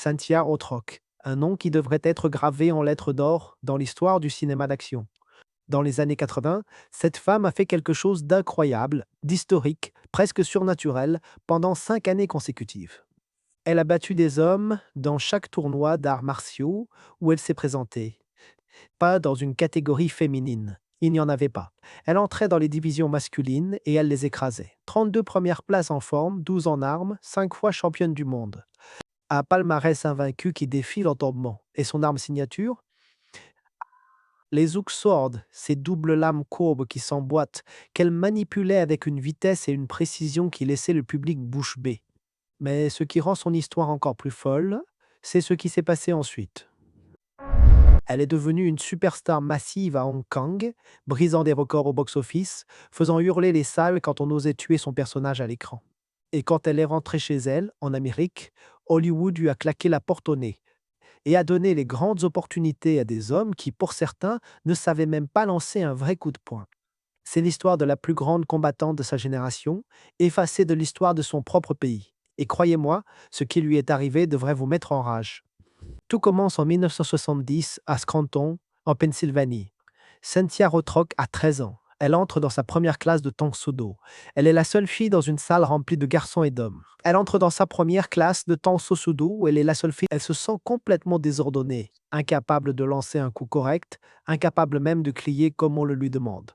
Cynthia Rothrock, un nom qui devrait être gravé en lettres d'or dans l'histoire du cinéma d'action. Dans les années 80, cette femme a fait quelque chose d'incroyable, d'historique, presque surnaturel, pendant 5 années consécutives. Elle a battu des hommes dans chaque tournoi d'arts martiaux où elle s'est présentée. Pas dans une catégorie féminine. Il n'y en avait pas. Elle entrait dans les divisions masculines et elle les écrasait. 32 premières places en forme, 12 en armes, 5 fois championne du monde. Un palmarès invaincu qui défie l'entendement. Et son arme signature? Les Hook Swords, ces doubles lames courbes qui s'emboîtent, qu'elle manipulait avec une vitesse et une précision qui laissaient le public bouche bée. Mais ce qui rend son histoire encore plus folle, c'est ce qui s'est passé ensuite. Elle est devenue une superstar massive à Hong Kong, brisant des records au box-office, faisant hurler les salles quand on osait tuer son personnage à l'écran. Et quand elle est rentrée chez elle, en Amérique, Hollywood lui a claqué la porte au nez et a donné les grandes opportunités à des hommes qui, pour certains, ne savaient même pas lancer un vrai coup de poing. C'est l'histoire de la plus grande combattante de sa génération, effacée de l'histoire de son propre pays. Et croyez-moi, ce qui lui est arrivé devrait vous mettre en rage. Tout commence en 1970 à Scranton, en Pennsylvanie. Cynthia Rothrock a 13 ans. Elle entre dans sa première classe de Tang Soo Do. Elle est la seule fille dans une salle remplie de garçons et d'hommes. Elle entre dans sa première classe de Tang Soo Do où elle est la seule fille. Elle se sent complètement désordonnée, incapable de lancer un coup correct, incapable même de crier comme on le lui demande.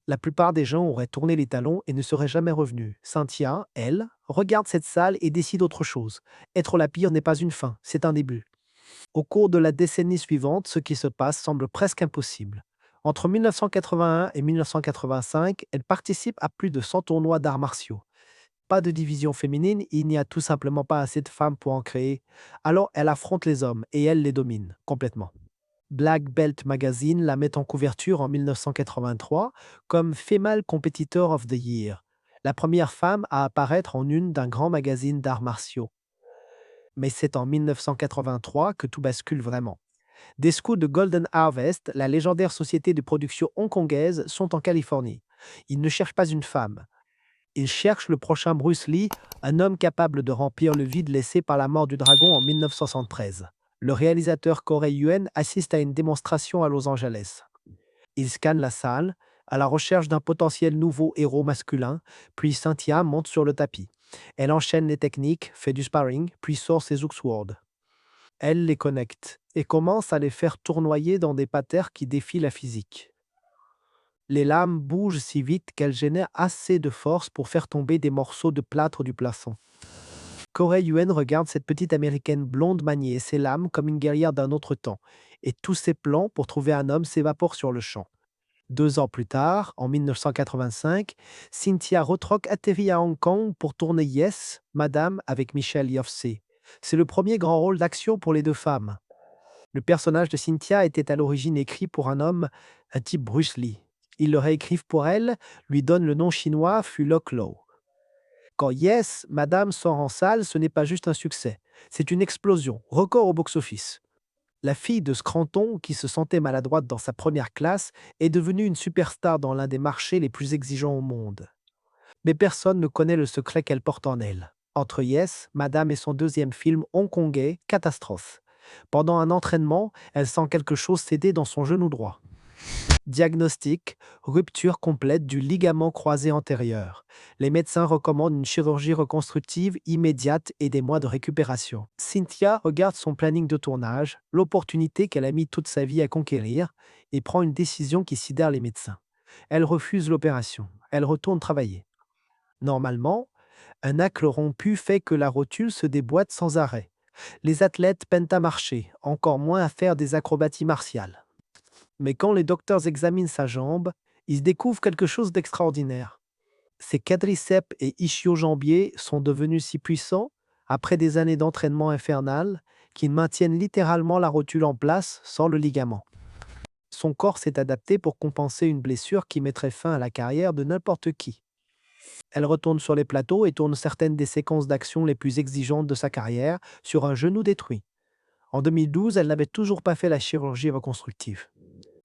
La plupart des gens auraient tourné les talons et ne seraient jamais revenus. Cynthia, elle, regarde cette salle et décide autre chose. Être la pire n'est pas une fin, c'est un début. Au cours de la décennie suivante, ce qui se passe semble presque impossible. Entre 1981 et 1985, elle participe à plus de 100 tournois d'arts martiaux. Pas de division féminine, il n'y a tout simplement pas assez de femmes pour en créer. Alors elle affronte les hommes et elle les domine complètement. Black Belt Magazine la met en couverture en 1983 comme Female Competitor of the Year, la première femme à apparaître en une d'un grand magazine d'arts martiaux. Mais c'est en 1983 que tout bascule vraiment. Des scouts de Golden Harvest, la légendaire société de production hongkongaise, sont en Californie. Ils ne cherchent pas une femme. Ils cherchent le prochain Bruce Lee, un homme capable de remplir le vide laissé par la mort du dragon en 1973. Le réalisateur Corey Yuen assiste à une démonstration à Los Angeles. Il scanne la salle, à la recherche d'un potentiel nouveau héros masculin, puis Cynthia monte sur le tapis. Elle enchaîne les techniques, fait du sparring, puis sort ses Hook Swords. Elle les connecte et commence à les faire tournoyer dans des patères qui défient la physique. Les lames bougent si vite qu'elles génèrent assez de force pour faire tomber des morceaux de plâtre du plafond. Corey Yuen regarde cette petite américaine blonde manier ses lames comme une guerrière d'un autre temps, et tous ses plans pour trouver un homme s'évaporent sur le champ. 2 ans plus tard, en 1985, Cynthia Rothrock atterrit à Hong Kong pour tourner Yes, Madame avec Michelle Yeoh. C'est le premier grand rôle d'action pour les deux femmes. Le personnage de Cynthia était à l'origine écrit pour un homme, un type Bruce Lee. Ils le réécrivent pour elle, lui donnent le nom chinois Fu Lok Lo. Quand Yes, Madame sort en salle, ce n'est pas juste un succès. C'est une explosion, record au box-office. La fille de Scranton, qui se sentait maladroite dans sa première classe, est devenue une superstar dans l'un des marchés les plus exigeants au monde. Mais personne ne connaît le secret qu'elle porte en elle. Entre Yes, Madame et son deuxième film hongkongais, Catastrophe. Pendant un entraînement, elle sent quelque chose céder dans son genou droit. Diagnostic, rupture complète du ligament croisé antérieur. Les médecins recommandent une chirurgie reconstructive immédiate et des mois de récupération. Cynthia regarde son planning de tournage, l'opportunité qu'elle a mis toute sa vie à conquérir, et prend une décision qui sidère les médecins. Elle refuse l'opération. Elle retourne travailler. Normalement, un acle rompu fait que la rotule se déboîte sans arrêt. Les athlètes peinent à marcher, encore moins à faire des acrobaties martiales. Mais quand les docteurs examinent sa jambe, ils découvrent quelque chose d'extraordinaire. Ses quadriceps et ischio-jambiers sont devenus si puissants, après des années d'entraînement infernal, qu'ils maintiennent littéralement la rotule en place sans le ligament. Son corps s'est adapté pour compenser une blessure qui mettrait fin à la carrière de n'importe qui. Elle retourne sur les plateaux et tourne certaines des séquences d'action les plus exigeantes de sa carrière sur un genou détruit. En 2012, elle n'avait toujours pas fait la chirurgie reconstructive.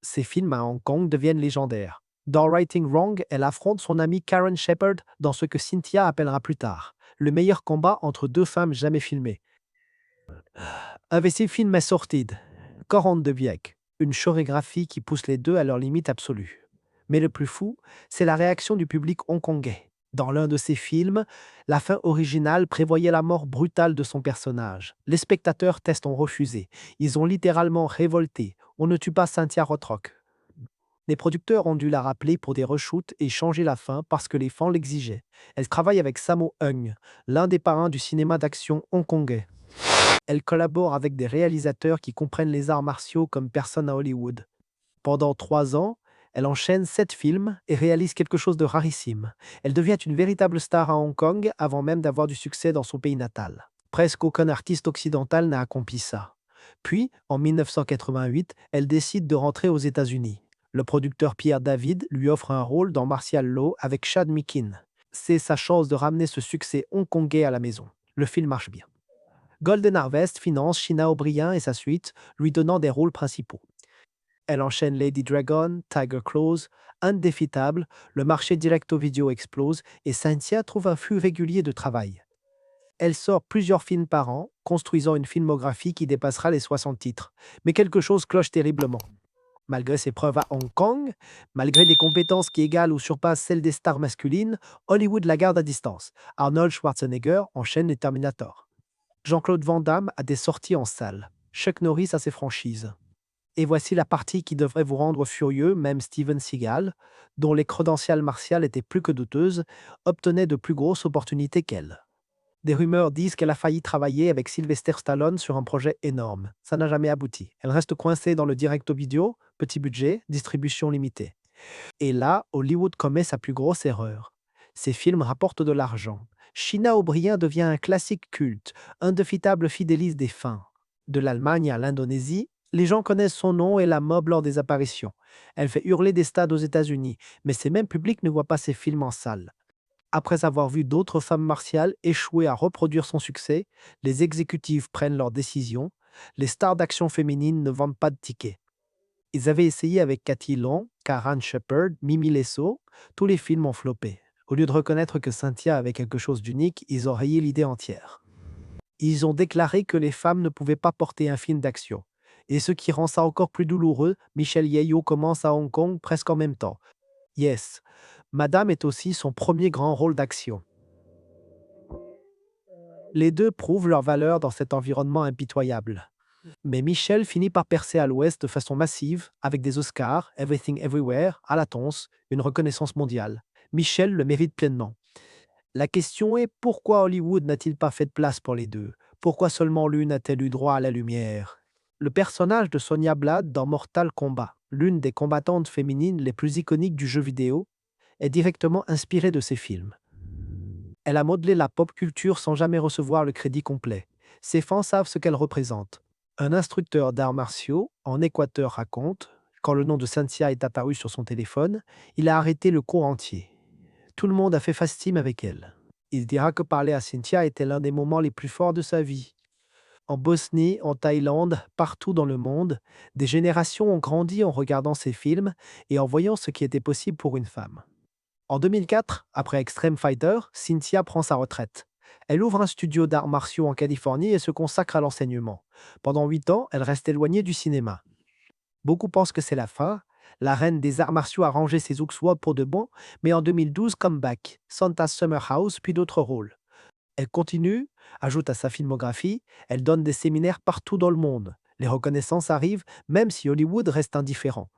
Ses films à Hong Kong deviennent légendaires. Dans Righting Wrong, elle affronte son amie Karen Shepard dans ce que Cynthia appellera plus tard le meilleur combat entre deux femmes jamais filmées. Un ces film est sortide. 42 Viec. Une chorégraphie qui pousse les deux à leur limite absolue. Mais le plus fou, c'est la réaction du public hongkongais. Dans l'un de ces films, la fin originale prévoyait la mort brutale de son personnage. Les spectateurs testent ont refusé. Ils ont littéralement révolté. On ne tue pas Cynthia Rothrock. Les producteurs ont dû la rappeler pour des reshoots et changer la fin parce que les fans l'exigeaient. Elle travaille avec Sammo Hung, l'un des parrains du cinéma d'action hongkongais. Elle collabore avec des réalisateurs qui comprennent les arts martiaux comme personne à Hollywood. Pendant 3 ans, elle enchaîne 7 films et réalise quelque chose de rarissime. Elle devient une véritable star à Hong Kong avant même d'avoir du succès dans son pays natal. Presque aucun artiste occidental n'a accompli ça. Puis, en 1988, elle décide de rentrer aux États-Unis. Le producteur Pierre David lui offre un rôle dans Martial Law avec Chad Mikin. C'est sa chance de ramener ce succès hongkongais à la maison. Le film marche bien. Golden Harvest finance Sheena O'Brien et sa suite, lui donnant des rôles principaux. Elle enchaîne Lady Dragon, Tiger Claws, Indéfitable, le marché direct-au-vidéo explose et Cynthia trouve un flux régulier de travail. Elle sort plusieurs films par an, construisant une filmographie qui dépassera les 60 titres. Mais quelque chose cloche terriblement. Malgré ses preuves à Hong Kong, malgré des compétences qui égalent ou surpassent celles des stars masculines, Hollywood la garde à distance. Arnold Schwarzenegger enchaîne les Terminator. Jean-Claude Van Damme a des sorties en salle. Chuck Norris a ses franchises. Et voici la partie qui devrait vous rendre furieux, même Steven Seagal, dont les crédentiales martiales étaient plus que douteuses, obtenait de plus grosses opportunités qu'elle. Des rumeurs disent qu'elle a failli travailler avec Sylvester Stallone sur un projet énorme. Ça n'a jamais abouti. Elle reste coincée dans le direct-au-vidéo, petit budget, distribution limitée. Et là, Hollywood commet sa plus grosse erreur. Ces films rapportent de l'argent. Sheena O'Brien devient un classique culte, indéfitable fidélise des fans. De l'Allemagne à l'Indonésie, les gens connaissent son nom et la mob lors des apparitions. Elle fait hurler des stades aux États-Unis, mais ces mêmes publics ne voient pas ses films en salle. Après avoir vu d'autres femmes martiales échouer à reproduire son succès, les exécutifs prennent leurs décisions. Les stars d'action féminines ne vendent pas de tickets. Ils avaient essayé avec Cathy Long, Karen Shepard, Mimi Lesso. Tous les films ont floppé. Au lieu de reconnaître que Cynthia avait quelque chose d'unique, ils ont rayé l'idée entière. Ils ont déclaré que les femmes ne pouvaient pas porter un film d'action. Et ce qui rend ça encore plus douloureux, Michelle Yeoh commence à Hong Kong presque en même temps. Yes, Madame est aussi son premier grand rôle d'action. Les deux prouvent leur valeur dans cet environnement impitoyable. Mais Michelle finit par percer à l'Ouest de façon massive, avec des Oscars, Everything Everywhere, à la tonce, une reconnaissance mondiale. Michelle le mérite pleinement. La question est pourquoi Hollywood n'a-t-il pas fait de place pour les deux? Pourquoi seulement l'une a-t-elle eu droit à la lumière? Le personnage de Sonya Blade dans Mortal Kombat, l'une des combattantes féminines les plus iconiques du jeu vidéo, est directement inspirée de ces films. Elle a modelé la pop culture sans jamais recevoir le crédit complet. Ses fans savent ce qu'elle représente. Un instructeur d'arts martiaux en Équateur raconte, quand le nom de Cynthia est apparu sur son téléphone, il a arrêté le cours entier. Tout le monde a fait fastime avec elle. Il dira que parler à Cynthia était l'un des moments les plus forts de sa vie. En Bosnie, en Thaïlande, partout dans le monde, des générations ont grandi en regardant ces films et en voyant ce qui était possible pour une femme. En 2004, après Extreme Fighter, Cynthia prend sa retraite. Elle ouvre un studio d'arts martiaux en Californie et se consacre à l'enseignement. Pendant 8 ans, elle reste éloignée du cinéma. Beaucoup pensent que c'est la fin. La reine des arts martiaux a rangé ses Uxwad pour de bon, mais en 2012, comeback, Santa's Summer House, puis d'autres rôles. Elle continue, ajoute à sa filmographie, elle donne des séminaires partout dans le monde. Les reconnaissances arrivent, même si Hollywood reste indifférent.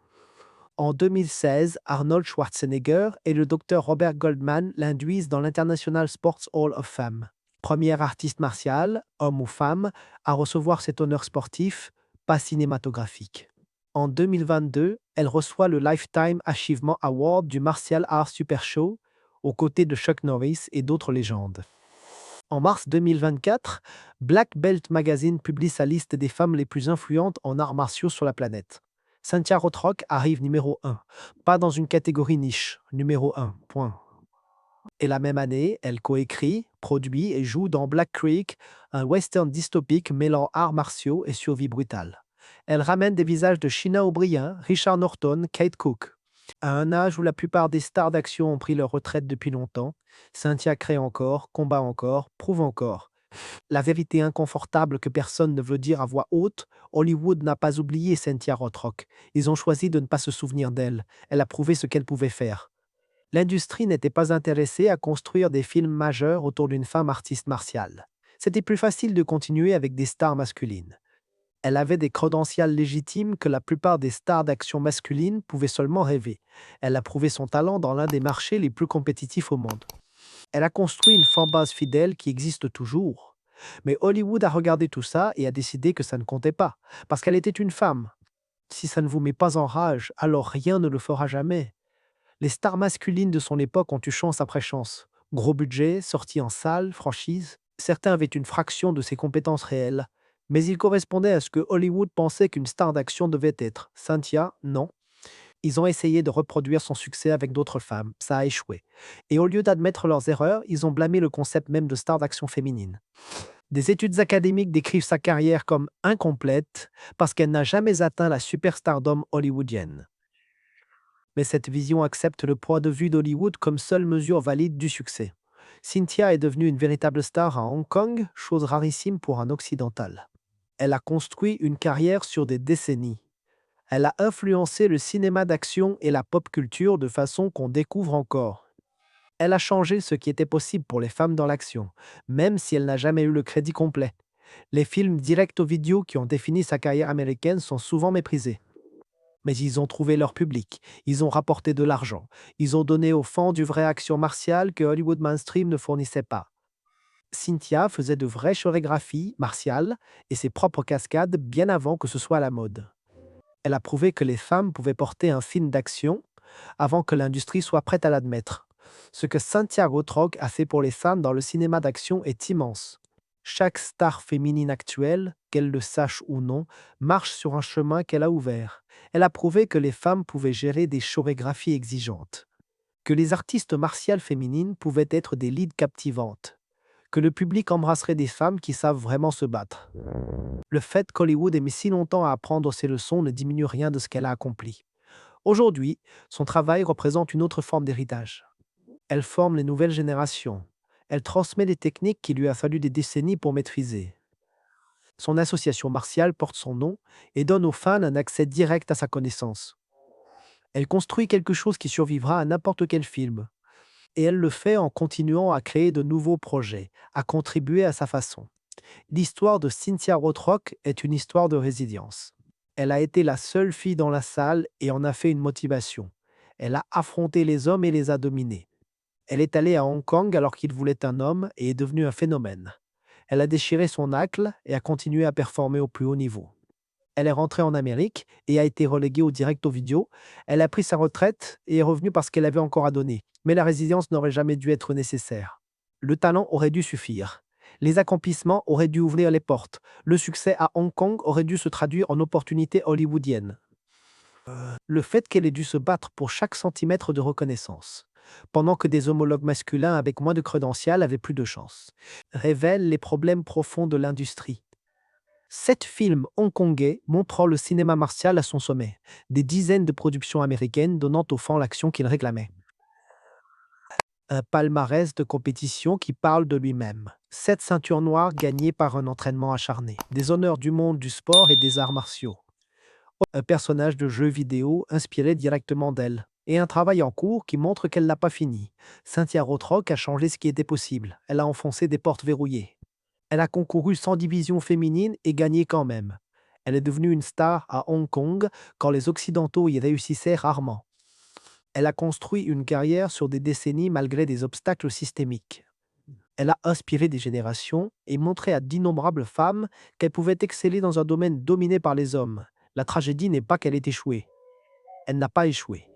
En 2016, Arnold Schwarzenegger et le docteur Robert Goldman l'induisent dans l'International Sports Hall of Fame. Premier artiste martial, homme ou femme, à recevoir cet honneur sportif, pas cinématographique. En 2022, elle reçoit le Lifetime Achievement Award du Martial Arts Super Show, aux côtés de Chuck Norris et d'autres légendes. En mars 2024, Black Belt Magazine publie sa liste des femmes les plus influentes en arts martiaux sur la planète. Cynthia Rothrock arrive numéro 1, pas dans une catégorie niche, numéro 1, point. Et la même année, elle coécrit, produit et joue dans Black Creek, un western dystopique mêlant arts martiaux et survie brutale. Elle ramène des visages de Sheena O'Brien, Richard Norton, Kate Cook. À un âge où la plupart des stars d'action ont pris leur retraite depuis longtemps, Cynthia crée encore, combat encore, prouve encore. La vérité inconfortable que personne ne veut dire à voix haute, Hollywood n'a pas oublié Cynthia Rothrock. Ils ont choisi de ne pas se souvenir d'elle. Elle a prouvé ce qu'elle pouvait faire. L'industrie n'était pas intéressée à construire des films majeurs autour d'une femme artiste martiale. C'était plus facile de continuer avec des stars masculines. Elle avait des credentials légitimes que la plupart des stars d'action masculines pouvaient seulement rêver. Elle a prouvé son talent dans l'un des marchés les plus compétitifs au monde. Elle a construit une fanbase fidèle qui existe toujours. Mais Hollywood a regardé tout ça et a décidé que ça ne comptait pas, parce qu'elle était une femme. Si ça ne vous met pas en rage, alors rien ne le fera jamais. Les stars masculines de son époque ont eu chance après chance. Gros budget, sortie en salle, franchise. Certains avaient une fraction de ses compétences réelles. Mais ils correspondaient à ce que Hollywood pensait qu'une star d'action devait être. Cynthia, non. Ils ont essayé de reproduire son succès avec d'autres femmes. Ça a échoué. Et au lieu d'admettre leurs erreurs, ils ont blâmé le concept même de star d'action féminine. Des études académiques décrivent sa carrière comme incomplète parce qu'elle n'a jamais atteint la superstardom hollywoodienne. Mais cette vision accepte le point de vue d'Hollywood comme seule mesure valide du succès. Cynthia est devenue une véritable star à Hong Kong, chose rarissime pour un occidental. Elle a construit une carrière sur des décennies. Elle a influencé le cinéma d'action et la pop culture de façon qu'on découvre encore. Elle a changé ce qui était possible pour les femmes dans l'action, même si elle n'a jamais eu le crédit complet. Les films direct-au-video qui ont défini sa carrière américaine sont souvent méprisés. Mais ils ont trouvé leur public, ils ont rapporté de l'argent, ils ont donné aux fans du vrai action martiale que Hollywood mainstream ne fournissait pas. Cynthia faisait de vraies chorégraphies martiales et ses propres cascades bien avant que ce soit la mode. Elle a prouvé que les femmes pouvaient porter un film d'action avant que l'industrie soit prête à l'admettre. Ce que Cynthia Rothrock a fait pour les femmes dans le cinéma d'action est immense. Chaque star féminine actuelle, qu'elle le sache ou non, marche sur un chemin qu'elle a ouvert. Elle a prouvé que les femmes pouvaient gérer des chorégraphies exigeantes, que les artistes martiales féminines pouvaient être des leads captivantes, que le public embrasserait des femmes qui savent vraiment se battre. Le fait qu'Hollywood ait mis si longtemps à apprendre ses leçons ne diminue rien de ce qu'elle a accompli. Aujourd'hui, son travail représente une autre forme d'héritage. Elle forme les nouvelles générations. Elle transmet des techniques qu'il lui a fallu des décennies pour maîtriser. Son association martiale porte son nom et donne aux fans un accès direct à sa connaissance. Elle construit quelque chose qui survivra à n'importe quel film. Et elle le fait en continuant à créer de nouveaux projets, à contribuer à sa façon. L'histoire de Cynthia Rothrock est une histoire de résilience. Elle a été la seule fille dans la salle et en a fait une motivation. Elle a affronté les hommes et les a dominés. Elle est allée à Hong Kong alors qu'il voulait un homme et est devenue un phénomène. Elle a déchiré son acle et a continué à performer au plus haut niveau. Elle est rentrée en Amérique et a été reléguée au direct au vidéo. Elle a pris sa retraite et est revenue parce qu'elle avait encore à donner. Mais la résilience n'aurait jamais dû être nécessaire. Le talent aurait dû suffire. Les accomplissements auraient dû ouvrir les portes. Le succès à Hong Kong aurait dû se traduire en opportunités hollywoodiennes. Le fait qu'elle ait dû se battre pour chaque centimètre de reconnaissance, pendant que des homologues masculins avec moins de credentials avaient plus de chance, révèle les problèmes profonds de l'industrie. 7 films hongkongais montrant le cinéma martial à son sommet, des dizaines de productions américaines donnant aux fans l'action qu'ils réclamaient. Un palmarès de compétition qui parle de lui-même. 7 ceintures noires gagnées par un entraînement acharné. Des honneurs du monde du sport et des arts martiaux. Un personnage de jeu vidéo inspiré directement d'elle. Et un travail en cours qui montre qu'elle n'a pas fini. Cynthia Rothrock a changé ce qui était possible. Elle a enfoncé des portes verrouillées. Elle a concouru sans division féminine et gagné quand même. Elle est devenue une star à Hong Kong quand les Occidentaux y réussissaient rarement. Elle a construit une carrière sur des décennies malgré des obstacles systémiques. Elle a inspiré des générations et montré à d'innombrables femmes qu'elles pouvaient exceller dans un domaine dominé par les hommes. La tragédie n'est pas qu'elle ait échoué. Elle n'a pas échoué.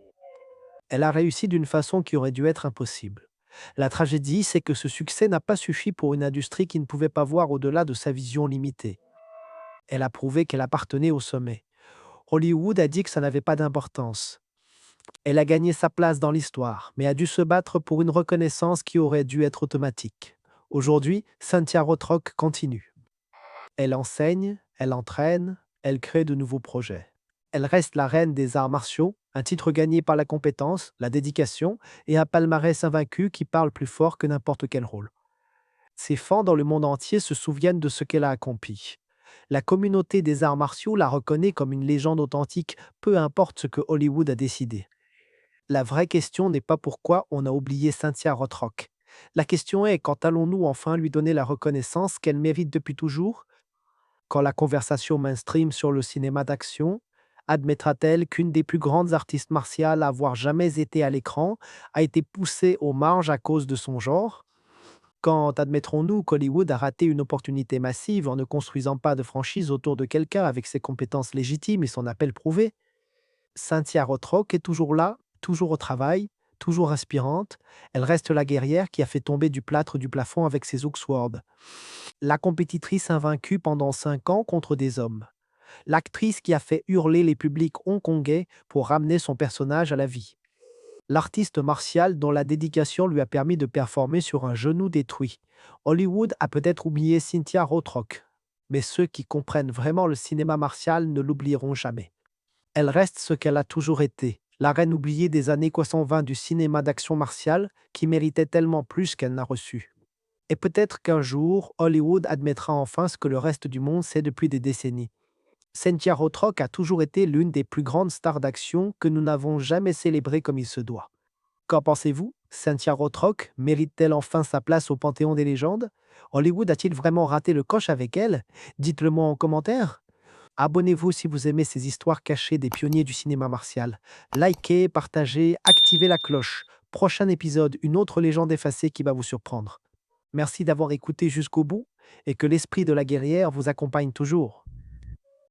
Elle a réussi d'une façon qui aurait dû être impossible. La tragédie, c'est que ce succès n'a pas suffi pour une industrie qui ne pouvait pas voir au-delà de sa vision limitée. Elle a prouvé qu'elle appartenait au sommet. Hollywood a dit que ça n'avait pas d'importance. Elle a gagné sa place dans l'histoire, mais a dû se battre pour une reconnaissance qui aurait dû être automatique. Aujourd'hui, Cynthia Rothrock continue. Elle enseigne, elle entraîne, elle crée de nouveaux projets. Elle reste la reine des arts martiaux, un titre gagné par la compétence, la dédication et un palmarès invaincu qui parle plus fort que n'importe quel rôle. Ses fans dans le monde entier se souviennent de ce qu'elle a accompli. La communauté des arts martiaux la reconnaît comme une légende authentique, peu importe ce que Hollywood a décidé. La vraie question n'est pas pourquoi on a oublié Cynthia Rothrock. La question est quand allons-nous enfin lui donner la reconnaissance qu'elle mérite depuis toujours? Quand la conversation mainstream sur le cinéma d'action admettra-t-elle qu'une des plus grandes artistes martiales à avoir jamais été à l'écran a été poussée aux marges à cause de son genre? Quand admettrons-nous qu'Hollywood a raté une opportunité massive en ne construisant pas de franchise autour de quelqu'un avec ses compétences légitimes et son appel prouvé? Cynthia Rothrock est toujours là, toujours au travail, toujours inspirante. Elle reste la guerrière qui a fait tomber du plâtre du plafond avec ses Oxford. La compétitrice invaincue pendant 5 ans contre des hommes. L'actrice qui a fait hurler les publics hongkongais pour ramener son personnage à la vie. L'artiste martial dont la dédication lui a permis de performer sur un genou détruit. Hollywood a peut-être oublié Cynthia Rothrock, mais ceux qui comprennent vraiment le cinéma martial ne l'oublieront jamais. Elle reste ce qu'elle a toujours été, la reine oubliée des années 20 du cinéma d'action martiale qui méritait tellement plus qu'elle n'a reçu. Et peut-être qu'un jour, Hollywood admettra enfin ce que le reste du monde sait depuis des décennies. Cynthia Rothrock a toujours été l'une des plus grandes stars d'action que nous n'avons jamais célébrées comme il se doit. Qu'en pensez-vous? Cynthia Rothrock mérite-t-elle enfin sa place au panthéon des légendes? Hollywood a-t-il vraiment raté le coche avec elle? Dites-le moi en commentaire. Abonnez-vous si vous aimez ces histoires cachées des pionniers du cinéma martial. Likez, partagez, activez la cloche. Prochain épisode, une autre légende effacée qui va vous surprendre. Merci d'avoir écouté jusqu'au bout et que l'esprit de la guerrière vous accompagne toujours.